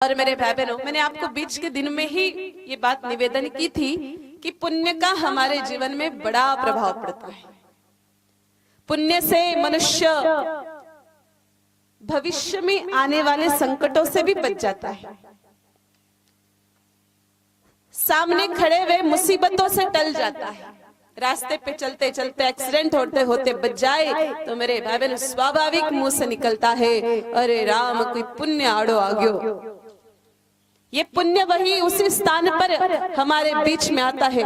और मेरे भाई बहनों, मैंने आपको बीच के दिन में ही ये बात निवेदन की थी कि पुण्य का हमारे जीवन में बड़ा प्रभाव पड़ता है। पुण्य से मनुष्य भविष्य में आने वाले संकटों से भी बच जाता है, सामने खड़े हुए मुसीबतों से टल जाता है। रास्ते पे चलते चलते एक्सीडेंट होते होते बच जाए तो मेरे भाई बहन स्वाभाविक मुंह से निकलता है, अरे राम कोई पुण्य आड़ो आ गयो। ये पुण्य वही उसी स्थान पर हमारे बीच में आता है।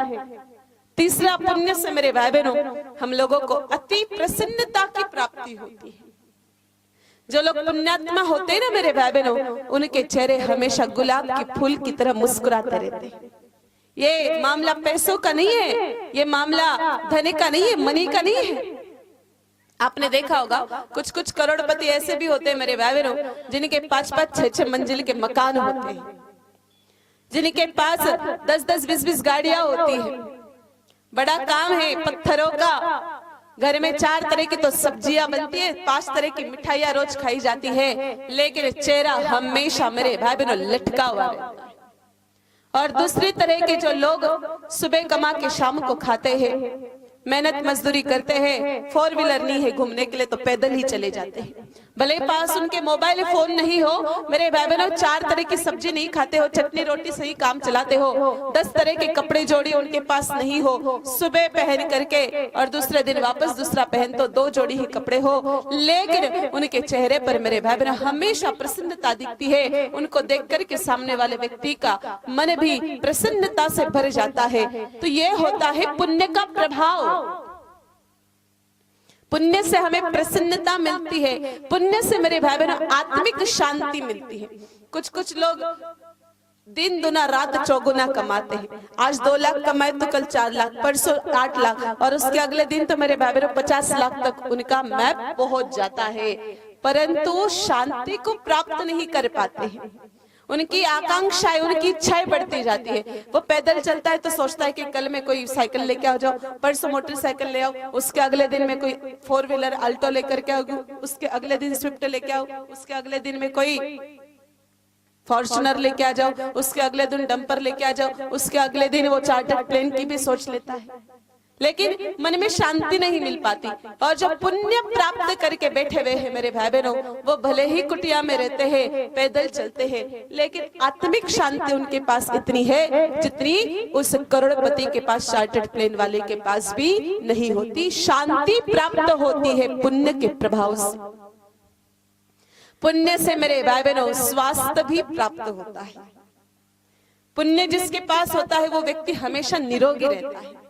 तीसरा पुण्य से मेरे भाई बहनों हम लोगों को अति प्रसन्नता की प्राप्ति होती है। जो लोग पुण्यात्मा होते हैं ना मेरे भाई बहनों, उनके चेहरे हमेशा गुलाब के फूल की तरह मुस्कुराते रहते हैं। ये मामला पैसों का नहीं है, ये मामला धन का नहीं है, मनी का नहीं है। आपने देखा होगा कुछ कुछ करोड़पति ऐसे भी होते हैं मेरे भाई बहनों जिनके 5-5, 6-6 मंजिल के मकान होते हैं, जिनके पास 10-10, 20-20 गाड़ियां होती है। बड़ा काम है पत्थरों का। घर में 4 तरह की तो सब्जियां बनती है, 5 तरह की मिठाइयां रोज खाई जाती है, लेकिन चेहरा हमेशा मेरे भाई बहनों लटका हुआ रहता है। और दूसरी तरह के जो लोग सुबह कमा के शाम को खाते हैं, मेहनत मजदूरी करते हैं, 4 व्हीलर नहीं है घूमने के लिए तो पैदल ही चले जाते हैं। भले पास उनके मोबाइल फोन नहीं हो, मेरे भाई बहनों 4 तरह की सब्जी नहीं खाते हो, चटनी रोटी से ही काम चलाते हो, 10 तरह के कपड़े जोड़ी उनके पास नहीं हो, सुबह पहन करके और दूसरे दिन वापस दूसरा पहन तो 2 जोड़ी ही कपड़े हो, लेकिन उनके चेहरे पर मेरे भाई बहनों हमेशा प्रसन्नता दिखती है। उनको देख करके सामने वाले व्यक्ति का मन भी प्रसन्नता से भर जाता है। तो ये होता है पुण्य का प्रभाव। पुण्य से हमें प्रसन्नता मिलती है, पुण्य से मेरे भाई बहनों आत्मिक शांति मिलती है। कुछ कुछ लोग दिन दुना रात चौगुना कमाते हैं। आज 2 लाख कमाए तो कल 4 लाख, परसों 8 लाख और उसके अगले दिन तो मेरे भाई बहनों 50 लाख तक उनका मैप पहुंच जाता है, परंतु शांति को प्राप्त नहीं कर पाते हैं। उनकी आकांक्षाएं, उनकी इच्छाएं बढ़ती जाती है। वो पैदल चलता है तो सोचता है कि कल में कोई साइकिल लेके आ जाओ, परसों मोटरसाइकिल ले आओ, उसके अगले दिन में कोई 4 व्हीलर अल्टो लेकर के आओ, उसके अगले दिन स्विफ्ट लेके आओ, उसके अगले दिन में कोई फॉर्च्यूनर लेके आ जाओ, उसके अगले दिन डंपर लेके आ जाओ, उसके अगले दिन वो चार्टर्ड प्लेन की भी सोच लेता है, लेकिन मन में शांति नहीं मिल पाती। और जो पुण्य प्राप्त करके बैठे हुए हैं मेरे भाई बहनों, वो भले ही कुटिया में रहते हैं, पैदल चलते हैं, लेकिन आत्मिक शांति उनके पास इतनी है जितनी उस करोड़पति के पास, चार्टर्ड प्लेन वाले के पास भी नहीं होती। शांति प्राप्त होती है पुण्य के प्रभाव से। पुण्य से मेरे भाई बहनों स्वास्थ्य भी प्राप्त होता है। पुण्य जिसके पास होता है वो व्यक्ति हमेशा निरोगी रहता है।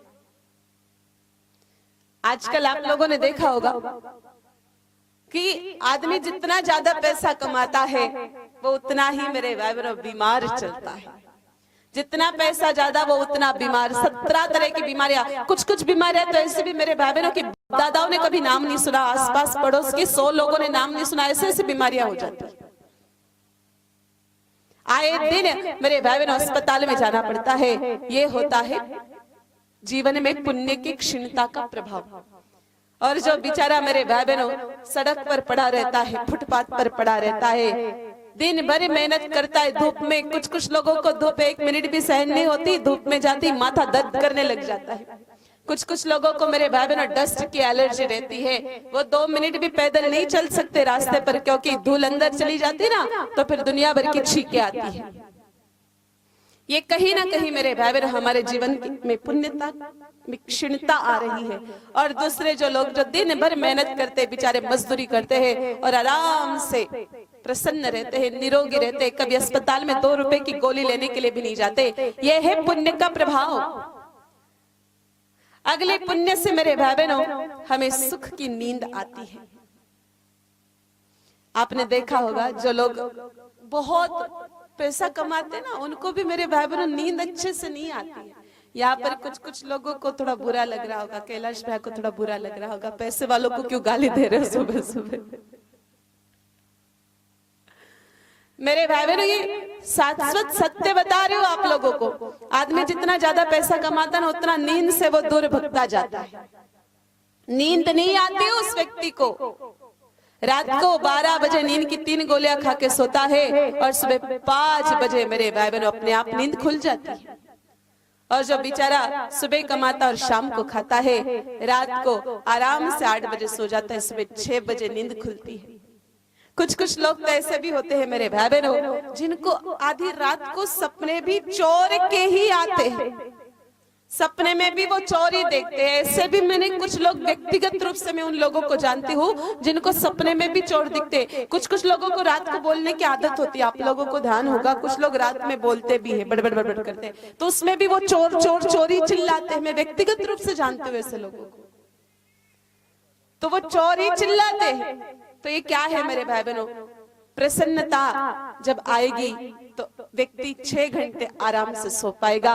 आजकल आप लोगों ने देखा होगा कि आदमी जितना ज्यादा पैसा कमाता है वो उतना ही मेरे भाई बहनों बीमार चलता है। जितना पैसा ज्यादा वो उतना बीमार। 17 तरह की बीमारियां, कुछ कुछ बीमारियां तो ऐसे भी मेरे भाई बहनों की दादाओं ने कभी नाम नहीं सुना, आसपास पड़ोस के 100 लोगों ने नाम नहीं सुना, ऐसे ऐसी बीमारियां हो जाती है। आए दिन मेरे भाई बहनों अस्पताल में जाना पड़ता है। ये होता है जीवन में पुण्य की क्षीणता का प्रभाव। और जो बेचारा मेरे भाई बहनों सड़क पर पड़ा रहता है, फुटपाथ पर पड़ा रहता है, दिन भर मेहनत करता है धूप में। कुछ कुछ लोगों को धूप 1 मिनट भी सहन नहीं होती, धूप में जाती माथा दर्द करने लग जाता है। कुछ कुछ लोगों को मेरे भाई बहनों डस्ट की एलर्जी रहती है, वो 2 मिनट भी पैदल नहीं चल सकते रास्ते पर, क्योंकि धूल अंदर चली जाती ना तो फिर दुनिया भर की छींकें आती है। ये कहीं ना कहीं मेरे भाई बहन हमारे जीवन में पुण्यता में क्षीणता आ रही है। और दूसरे जो लोग जो दिन भर मेहनत करते, बेचारे मजदूरी करते हैं और आराम से प्रसन्न रहते हैं, निरोगी रहते हैं, कभी अस्पताल में 2 रुपए की गोली लेने के लिए भी नहीं जाते। यह है पुण्य का प्रभाव। अगले पुण्य से मेरे भाई बहनों हमें सुख की नींद आती है। आपने देखा होगा जो लोग बहुत पैसा कमाते ना, उनको भी मेरे भाई बहनों नींद अच्छे से नहीं आती है। यहाँ पर कुछ कुछ लोगों को थोड़ा बुरा लग रहा होगा, कैलाश भाई को थोड़ा बुरा लग रहा होगा, पैसे वालों को क्यों गाली दे रहे हो सुबह सुबह। मेरे भाई बहनों ये शाश्वत सत्य बता रहे हो आप लोगों को। आदमी जितना ज्यादा पैसा कमाता ना उतना नींद से वो दूर भगता जाता है। नींद नहीं आती उस व्यक्ति को, रात को 12 बजे नींद की 3 गोलियां खा के सोता है और सुबह 5 बजे मेरे भाई बहनों अपने आप नींद खुल जाती है। और जो बेचारा सुबह कमाता और शाम को खाता है, रात को आराम से 8 बजे सो जाता है, सुबह 6 बजे नींद खुलती है। कुछ कुछ लोग तो ऐसे भी होते हैं मेरे भाई बहनों, जिनको आधी रात को सपने भी चोर के ही आते हैं, सपने में भी वो चोरी देखते हैं। ऐसे भी मैंने कुछ लोग व्यक्तिगत रूप से मैं उन लोगों को जानती हूँ जिनको सपने में भी चोर दिखते हैं। कुछ कुछ लोगों को रात को बोलने की आदत होती है, आप लोगों को ध्यान होगा, कुछ लोग रात में बोलते भी है, बड़बड़ बड़बड़ करते हैं, तो उसमें भी वो चोर चोर चोरी चिल्लाते हैं। मैं व्यक्तिगत रूप से जानती हूँ ऐसे लोगों को, तो वो चोरी चिल्लाते हैं। तो ये क्या है मेरे भाई बहनों, प्रसन्नता जब आएगी तो व्यक्ति 6 घंटे आराम से सो पाएगा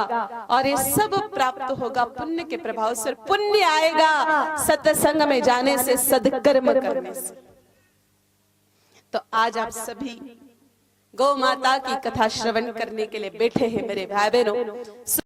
और ये सब प्राप्त होगा पुण्य के प्रभाव से। पुण्य आएगा सत्संग में जाने से, सदकर्म करने से। तो आज आप सभी गौ माता की कथा श्रवण करने के लिए बैठे हैं मेरे भाई बहनों।